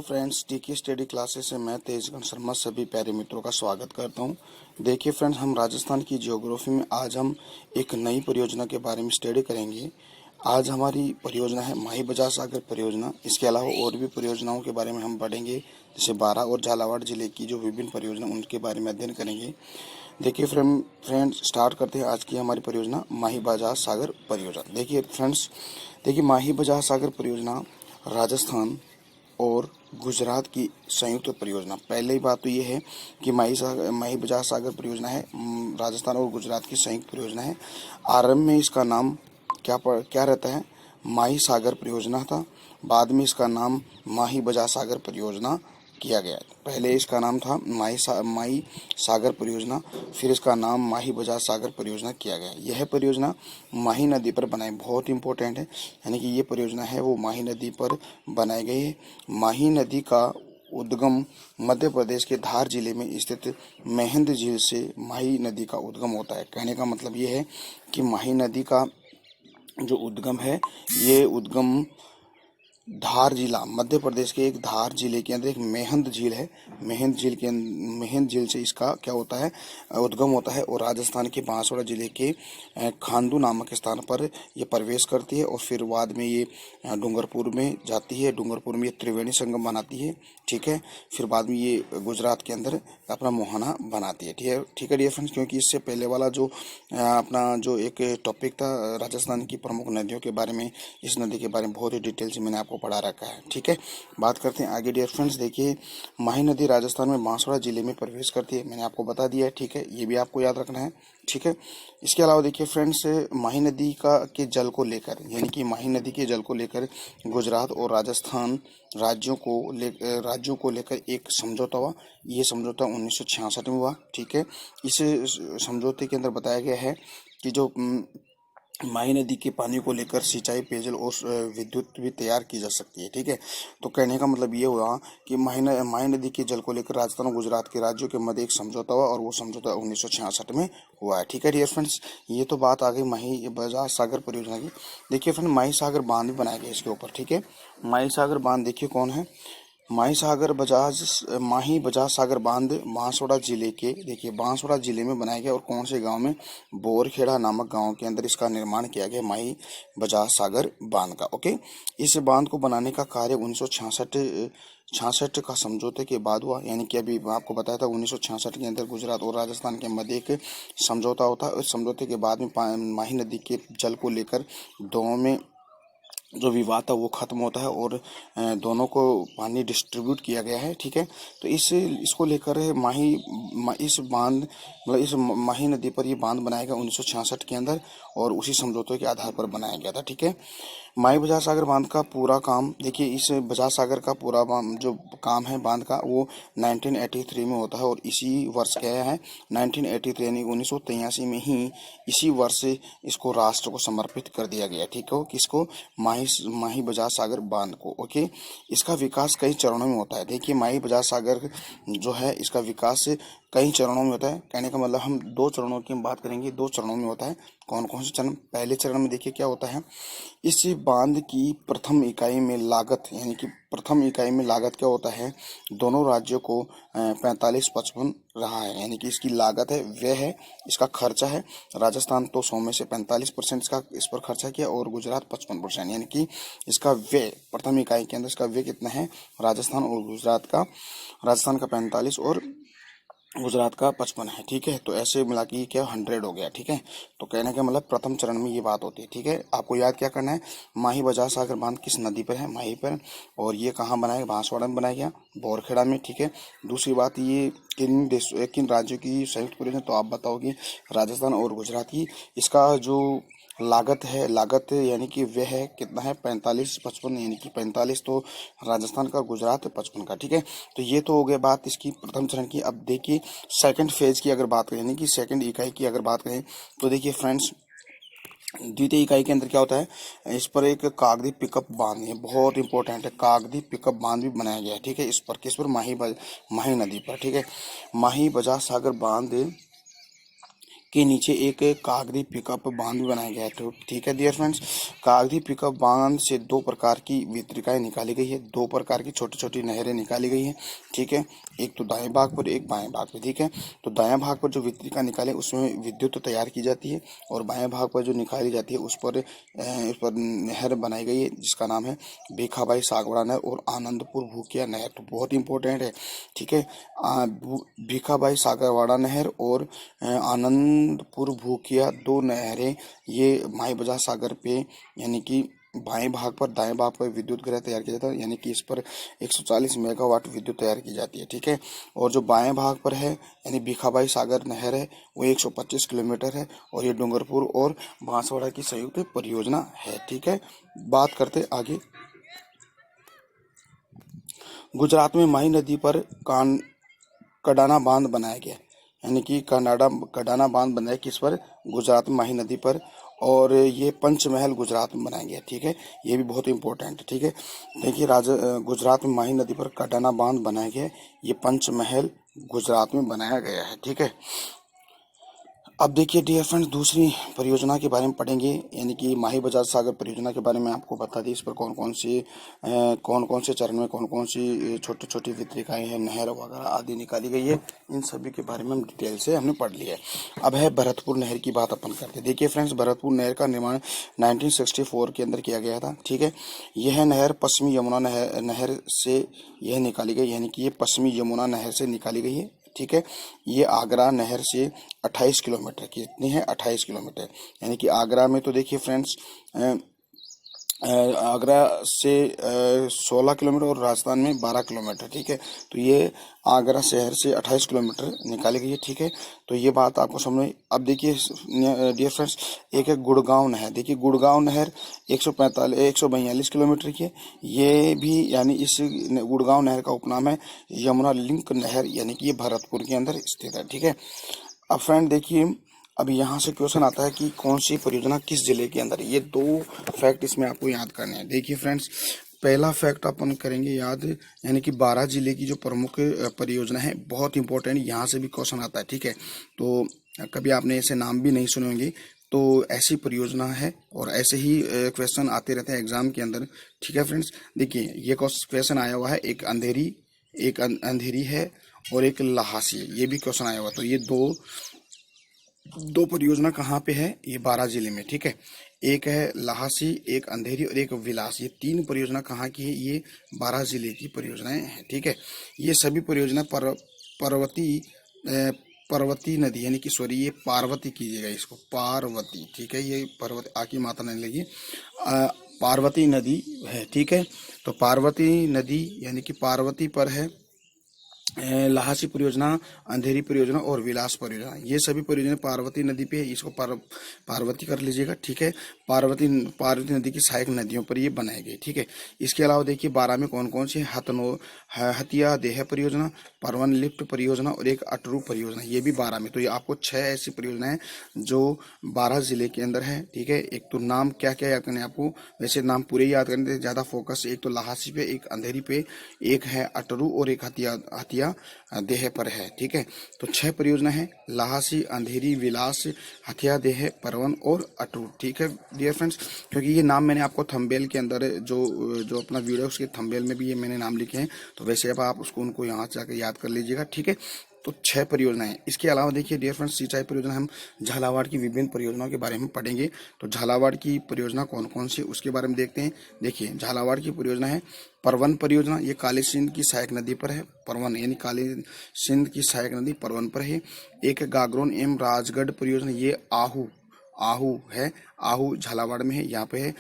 Friends, टीके study classes से मैं तेजगन शर्मा सभी प्यारे मित्रों का स्वागत करता हूं। देखिए फ्रेंड्स, हम राजस्थान की ज्योग्राफी में आज हम एक नई परियोजना के बारे में स्टडी करेंगे। आज हमारी परियोजना है माही बजाज सागर परियोजना। इसके अलावा और भी परियोजनाओं के बारे में हम पढ़ेंगे, जैसे बारां और झालावाड़ जिले की जो विभिन्न परियोजना उनके बारे में अध्ययन करेंगे। देखिए फ्रेंड्स, स्टार्ट करते हैं आज की हमारी परियोजना माही बजाज सागर परियोजना। देखिए फ्रेंड्स, माही बजाज सागर परियोजना राजस्थान और गुजरात की संयुक्त परियोजना। पहले ही बात तो ये है कि माही बजाज सागर परियोजना है राजस्थान और गुजरात की संयुक्त परियोजना है। आरंभ में इसका नाम क्या रहता है, माही सागर परियोजना था। बाद में इसका नाम माही बजाज सागर परियोजना किया गया। पहले इसका नाम था माही सागर परियोजना, फिर इसका नाम माही बजाज सागर परियोजना किया गया। यह परियोजना माही नदी पर बनाई, बहुत इंपॉर्टेंट है, यानी कि ये परियोजना है वो माही नदी पर बनाई गई है। माही नदी का उद्गम मध्य प्रदेश के धार जिले में स्थित मेहंद झील से माही नदी का उद्गम होता है। कहने का मतलब ये है कि माही नदी का जो उद्गम है, ये उद्गम धार जिला, मध्य प्रदेश के एक धार जिले के अंदर एक मेहंद झील है। मेहंद झील से इसका क्या होता है, उद्गम होता है, और राजस्थान के बांसवाड़ा जिले के खांडू नामक स्थान पर यह प्रवेश करती है, और फिर बाद में ये डूंगरपुर में जाती है। डूंगरपुर में ये त्रिवेणी संगम बनाती है, ठीक है। फिर बाद में ये गुजरात के अंदर अपना मोहाना बनाती है, ठीक है डियर फ्रेंड्स। क्योंकि इससे पहले वाला जो अपना जो एक टॉपिक था राजस्थान की प्रमुख नदियों के बारे में, इस नदी के बारे में बहुत ही डिटेल से मैंने आपको पढ़ा रखा है, ठीक है। बात करते हैं आगे डियर फ्रेंड्स। देखिए, माही नदी राजस्थान में बांसवाड़ा जिले में प्रवेश करती है, मैंने आपको बता दिया है, ठीक है। ये भी आपको याद रखना है, ठीक है। इसके अलावा देखिए फ्रेंड्स, माही नदी के जल को लेकर, यानी कि माही नदी के जल को लेकर गुजरात और राजस्थान राज्यों को लेकर एक समझौता हुआ। ये समझौता 1966 में हुआ, ठीक है। इस समझौते के अंदर बताया गया है कि जो माही नदी के पानी को लेकर सिंचाई, पेयजल और विद्युत भी तैयार की जा सकती है, ठीक है। तो कहने का मतलब ये हुआ कि माही नदी के जल को लेकर राजस्थान और गुजरात के राज्यों के मध्य एक समझौता हुआ, और वो समझौता 1966 में हुआ है, ठीक है डियर फ्रेंड्स। ये तो बात आ गई माही बजाज सागर परियोजना की। देखिए फ्रेंड, माही सागर बांध भी बनाया गया इसके ऊपर, ठीक है। माही सागर बांध देखिए कौन है, माही बजाज सागर बांध बांसवाड़ा जिले के, देखिए बांसवाड़ा जिले में बनाया गया, और कौन से गांव में, बोरखेड़ा नामक गांव के अंदर इसका निर्माण किया गया, माही बजाज सागर बांध का, ओके। इस बांध को बनाने का कार्य 1966 का समझौते के बाद हुआ, यानी कि अभी मैं आपको बताया था 1966 के अंदर गुजरात और राजस्थान के मध्य एक समझौता होता है। उस समझौते के बाद में माही नदी के जल को लेकर दोनों में जो विवाद था वो खत्म होता है, और दोनों को पानी डिस्ट्रीब्यूट किया गया है, ठीक है। तो इसको लेकर इस माही नदी पर ये बांध बनाया गया 1966 के अंदर, और उसी समझौते के आधार पर बनाया गया था, ठीक है। माही बजाज सागर बांध का पूरा काम, देखिए इस बजाज सागर का पूरा जो काम है बांध का, वो 1983 में होता है, और इसी वर्ष क्या है 1983 यानी 1983 में ही इसी वर्ष इसको राष्ट्र को समर्पित कर दिया गया, ठीक है। किसको, माही बजाज सागर बांध को, ओके। इसका विकास कई चरणों में होता है। देखिए, माही बजाज सागर जो है इसका विकास कई चरणों में होता है। कहने का मतलब हम 2 चरणों की बात करेंगे, 2 चरणों में होता है। कौन कौन से चरण, पहले चरण में देखिए क्या होता है, इस बांध की प्रथम इकाई में लागत, यानी कि प्रथम इकाई में लागत क्या होता है, दोनों राज्यों को 45-55 रहा है, यानी कि इसकी लागत है, व्यय है, इसका खर्चा है। राजस्थान तो 100 में से 45% इसका इस पर खर्चा किया, और गुजरात 55%, यानी कि इसका व्यय प्रथम इकाई के अंदर इसका व्यय कितना है, राजस्थान का 45 और गुजरात का 55 है, ठीक है। तो ऐसे मिला के क्या 100 हो गया, ठीक है। तो कहने का मतलब प्रथम चरण में ये बात होती है, ठीक है। आपको याद क्या करना है, माही बजाज सागर बांध किस नदी पर है, माही पर, और ये कहाँ बनाया, बांसवाड़ा में बनाया गया, बोरखेड़ा में, ठीक है। दूसरी बात, ये किन राज्यों की संयुक्त परियोजना, तो आप बताओगे राजस्थान और गुजरात की। इसका जो लागत यानी कि वह है कितना है, 45-55, यानी कि 45 तो राजस्थान का, गुजरात 55 का, ठीक है। तो ये तो हो गया बात इसकी प्रथम चरण की। अब देखिए सेकंड फेज की अगर बात करें, यानी कि सेकंड इकाई की अगर बात करें, तो देखिए फ्रेंड्स, द्वितीय इकाई के अंदर क्या होता है, इस पर एक कागदी पिकअप बांध है, बहुत इंपॉर्टेंट है, कागदी पिकअप बांध भी बनाया गया है, ठीक है। इस पर किस पर, माही नदी पर, ठीक है। माही बजाज सागर बांध के नीचे एक कागजी पिकअप बांध भी बनाया गया है। तो ठीक है डियर फ्रेंड्स, कागजी पिकअप बांध से दो प्रकार की वितरिकाएं निकाली गई है, दो प्रकार की छोटी छोटी नहरें निकाली गई है। ठीक है, एक तो दाएं भाग पर, एक बाएं भाग पर। ठीक है, तो दाएं भाग पर जो वितरिका निकाले उसमें विद्युत तैयार की जाती है, और बाएं भाग पर जो निकाली जाती है उस पर नहर बनाई गई है जिसका नाम है भीखाबाई सागवाड़ा नहर और आनंदपुर भूकिया नहर। तो बहुत इंपॉर्टेंट है। ठीक है, भीखाबाई सागरवाड़ा नहर और आनंदपुर भूकिया दो नहरें, ये माही बजाज सागर पे यानी कि बाएं भाग पर दाएं भाग पर विद्युत ग्रह तैयार किया जाता है, यानी कि इस पर 140 मेगावाट विद्युत तैयार की जाती है। ठीक है, और जो बाएं भाग पर है यानी भीखाबाई सागर नहर है वो 125 किलोमीटर है, और ये डूंगरपुर और बांसवाड़ा की संयुक्त परियोजना है। ठीक है, बात करते आगे। गुजरात में माही नदी पर कडाना बांध बनाया गया, यानी कि कडाना बांध बनाया किस पर, गुजरात में माही नदी पर, और ये पंचमहल गुजरात में बनाया गया। ठीक है, ये भी बहुत इंपॉर्टेंट है। ठीक है, देखिए गुजरात में माही नदी पर कडाना बांध बनाया गया, ये पंचमहल गुजरात में बनाया गया है। ठीक है, अब देखिए डियर फ्रेंड्स, दूसरी परियोजना के बारे में पढ़ेंगे, यानी कि माही बजाज सागर परियोजना के बारे में आपको बता दी। इस पर कौन कौन से चरण में कौन कौन सी छोटी छोटी वितरिकाएं हैं, नहर वगैरह आदि निकाली गई है, इन सभी के बारे में हम डिटेल से हमने पढ़ लिया है। अब है भरतपुर नहर की बात अपन करते हैं। देखिए फ्रेंड्स, भरतपुर नहर का निर्माण 1964 के अंदर किया गया था। ठीक है, यह नहर पश्चिमी यमुना नहर से यह निकाली गई, यानी कि ये पश्चिमी यमुना नहर से निकाली गई है। ठीक है, ये आगरा नहर से 28 किलोमीटर की, इतनी है 28 किलोमीटर, यानी कि आगरा में तो देखिए फ्रेंड्स आगरा से 16 किलोमीटर और राजस्थान में 12 किलोमीटर। ठीक है, तो ये आगरा शहर से 28 किलोमीटर निकाली गई है। ठीक है, तो ये बात आपको समझ। अब देखिए डियर फ्रेंड्स, एक है गुड़गांव नहर। देखिए गुड़गांव नहर 142 किलोमीटर की है, ये भी यानी इस गुड़गांव नहर का उपनाम है यमुना लिंक नहर, यानी कि ये भरतपुर के अंदर स्थित है। ठीक है, अब फ्रेंड देखिए, अब यहाँ से क्वेश्चन आता है कि कौन सी परियोजना किस जिले के अंदर है। ये दो फैक्ट इसमें आपको याद करने हैं। देखिए फ्रेंड्स, पहला फैक्ट अपन करेंगे याद, यानी कि 12 जिले की जो प्रमुख परियोजना है, बहुत इंपॉर्टेंट, यहाँ से भी क्वेश्चन आता है। ठीक है, तो कभी आपने ऐसे नाम भी नहीं सुने होंगे, तो ऐसी परियोजना है और ऐसे ही क्वेश्चन आते रहते हैं एग्जाम के अंदर। ठीक है फ्रेंड्स, देखिए ये क्वेश्चन आया हुआ है, एक अंधेरी है और एक लहासी, ये भी क्वेश्चन आया हुआ। तो ये दो परियोजना कहाँ पे है, ये 12 जिले में। ठीक है, एक है लहासी, एक अंधेरी और एक विलास, ये तीन परियोजना कहाँ की है, ये 12 जिले की परियोजनाएं हैं। ठीक है, ये सभी परियोजना पर्वती नदी, यानी कि सॉरी ये पार्वती कीजिएगा, इसको पार्वती। ठीक है, ये पर्वत आकी माता नहीं लगी, पार्वती नदी है। ठीक है, तो पार्वती नदी यानी कि पार्वती पर है लहासी परियोजना, अंधेरी परियोजना और विलास परियोजना, ये सभी परियोजना पार्वती नदी पे है, इसको पार्वती कर लीजिएगा। ठीक है, पार्वती नदी की सहायक नदियों पर ये बनाए गए। ठीक है, इसके अलावा देखिए 12 में कौन कौन सी हथिया देह परियोजना, परवन लिफ्ट परियोजना और एक अटरू परियोजना, ये भी 12 में। तो ये आपको 6 ऐसी परियोजनाएं जो 12 जिले के अंदर है। ठीक है, एक तो नाम क्या क्या याद करने आपको, वैसे नाम पूरे याद करने ज्यादा फोकस, एक तो लहासी पे, एक अंधेरी पे, एक है अटरू और एक हथिया देह पर है। ठीक है, तो 6 परियोजना है, लहासी, अंधेरी, विलास, हथिया देह, परवन और अटूट। ठीक है डियर फ्रेंड्स, क्योंकि ये नाम मैंने आपको थंबनेल के अंदर जो अपना वीडियो उसके थंबनेल में भी ये मैंने नाम लिखे हैं, तो वैसे अब आप उनको यहाँ जाकर याद कर लीजिएगा। ठीक है, तो 6 परियोजनाएं। इसके अलावा देखिए डियर फ्रेंड्स, सिंचाई परियोजना, हम झालावाड़ की विभिन्न परियोजनाओं के बारे में पढ़ेंगे। तो झालावाड़ की परियोजना कौन कौन सी, उसके बारे में देखते हैं। देखिए झालावाड़ की परियोजना है परवन परियोजना, ये काली सिंध की सहायक नदी पर है। परवन यानी काली सिंध की सहायक नदी परवन पर है। एक गागरोन एवं राजगढ़ परियोजना, ये आहू है, आहू झालावाड़ में है, यहाँ पे है।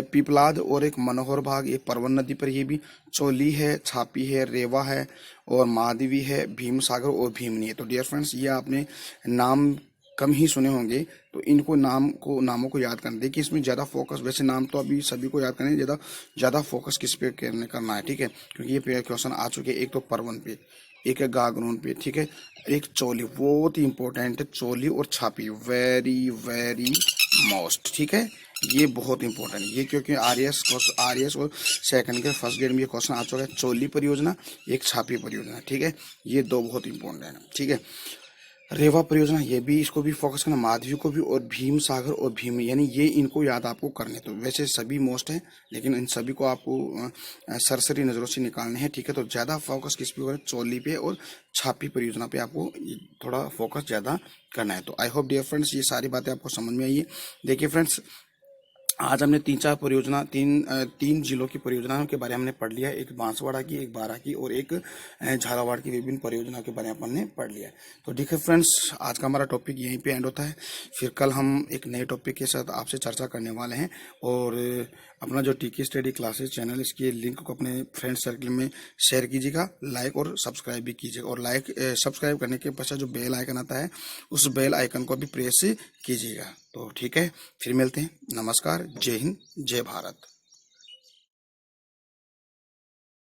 पीपलाद और एक मनोहर भाग, ये परवन नदी पर, ये भी। चोली है, छापी है, रेवा है और माधवी है, भीम सागर और भीमनी है। तो डियर फ्रेंड्स, ये आपने नाम कम ही सुने होंगे, तो इनको नामों को याद करना। देखिए इसमें ज्यादा फोकस, वैसे नाम तो अभी सभी को याद करने, ज्यादा फोकस किस पे करना है। ठीक है, क्योंकि ये क्वेश्चन आ चुके हैं, एक तो परवन पे, एक है गागरोन पे। ठीक है, एक चोली, बहुत ही इंपॉर्टेंट है, चोली और छापी, वेरी वेरी मोस्ट। ठीक है, ये बहुत इंपॉर्टेंट है ये, क्योंकि आरएस और सेकंड के फर्स्ट ग्रेड में ये क्वेश्चन आ चुका है। चोली परियोजना, एक छापी परियोजना। ठीक है, ये दो बहुत इंपॉर्टेंट है। ठीक है, रेवा परियोजना ये भी, इसको भी फोकस करना, माधवी को भी, और भीम सागर और भीम, यानी ये इनको याद आपको करने। तो वैसे सभी मोस्ट है, लेकिन इन सभी को आपको सरसरी नज़रों से निकालने हैं, ठीक है। तो ज़्यादा फोकस किस पे करें, चौली पे और छापी परियोजना पे आपको थोड़ा फोकस ज़्यादा करना है। तो आई होप डियर फ्रेंड्स ये सारी बातें आपको समझ में आई है। देखिए फ्रेंड्स, आज हमने तीन जिलों की परियोजनाओं के बारे में हमने पढ़ लिया। एक बांसवाड़ा की, एक बारां की और एक झालावाड़ की विभिन्न परियोजनाओं के बारे में हमने पढ़ लिया। तो ठीक है फ्रेंड्स, आज का हमारा टॉपिक यहीं पे एंड होता है। फिर कल हम एक नए टॉपिक के साथ आपसे चर्चा करने वाले हैं। और अपना जो टीके स्टडी क्लासेस चैनल, इसके लिंक को अपने फ्रेंड सर्कल में शेयर कीजिएगा, लाइक और सब्सक्राइब भी कीजिएगा। और सब्सक्राइब करने के पश्चात जो बेल आइकन आता है, उस बेल आइकन को भी प्रेस कीजिएगा। तो ठीक है, फिर मिलते हैं। नमस्कार, जय हिंद, जय भारत।